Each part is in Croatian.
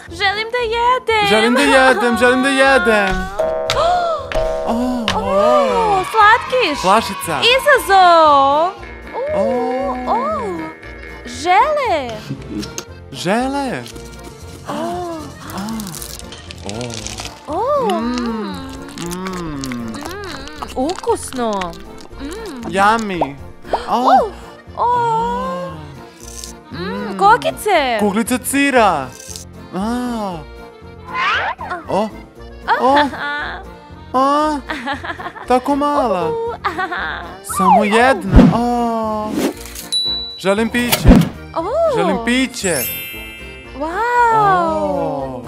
Želim da jedem. Želim da jedem. Slatkiš. Flašica. Izazov. Žele. Žele. Ukusno. Yummy. Kokice. Kuglica sira. Tako mala. Samo jedna. Želim piće. Wow.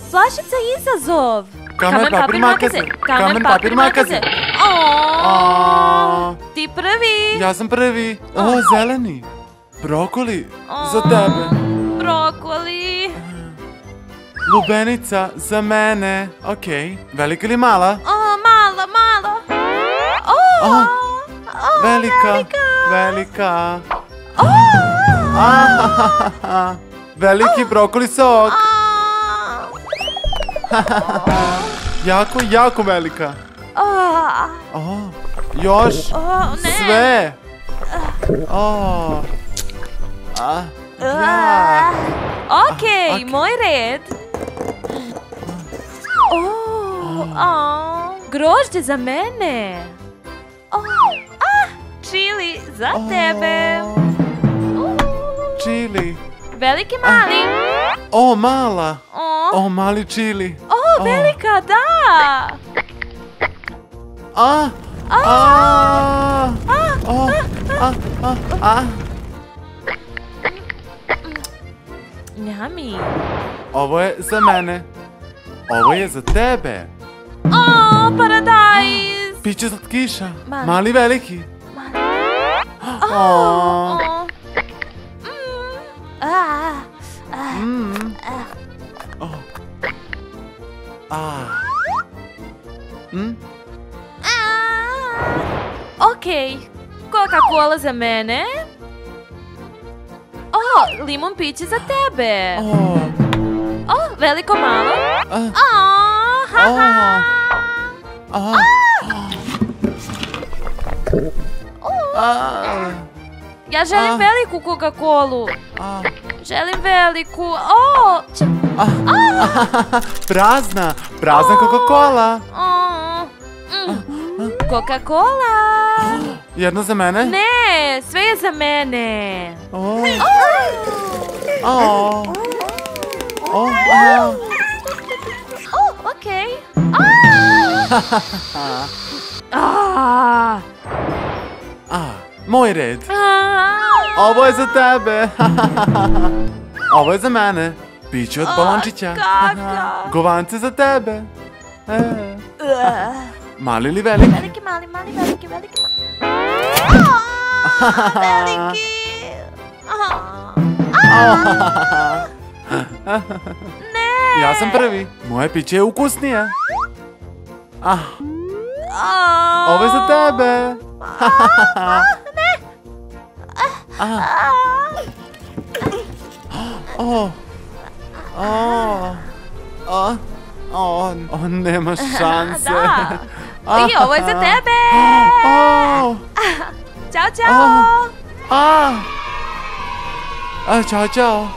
Flašica izazov. Kamen, papir, makaze. Ti prvi. Ja sam prvi. Zeleni. Brokoli za tebe. Brokoli. Lubenica za mene. Okej. Velika ili mala? Mala. Velika. Veliki brokoli sok. Jako velika. Još. Sve. Okej, moj red. Grožđe za mene. Čili za tebe. Čili. Veliki, mali. Mala. Mali čili. Velika, da. Njami. Ovo je za mene. Ovo je za tebe. Paradajz. Piće slatkiša. Mali, veliki. Okej, Coca-Cola za mene. Limun piće za tebe. Veliko, malo. Ja želim veliku Coca-Colu. Želim veliku. Prazna Coca-Cola. Coca-Cola. Jedno za mene? Ne, sve je za mene. Okej. Moj red. Ovo je za tebe. Ovo je za mene. Piće od balončića. Govance za tebe. Mali ili veliki? Veliki, mali, veliki. Veliki. Ne. Ja sam prvi. Moje piće je ukusnije. Ovo je za tebe. Ne. Nema šanse. I ovo je za tebe. Ćao. Ćao.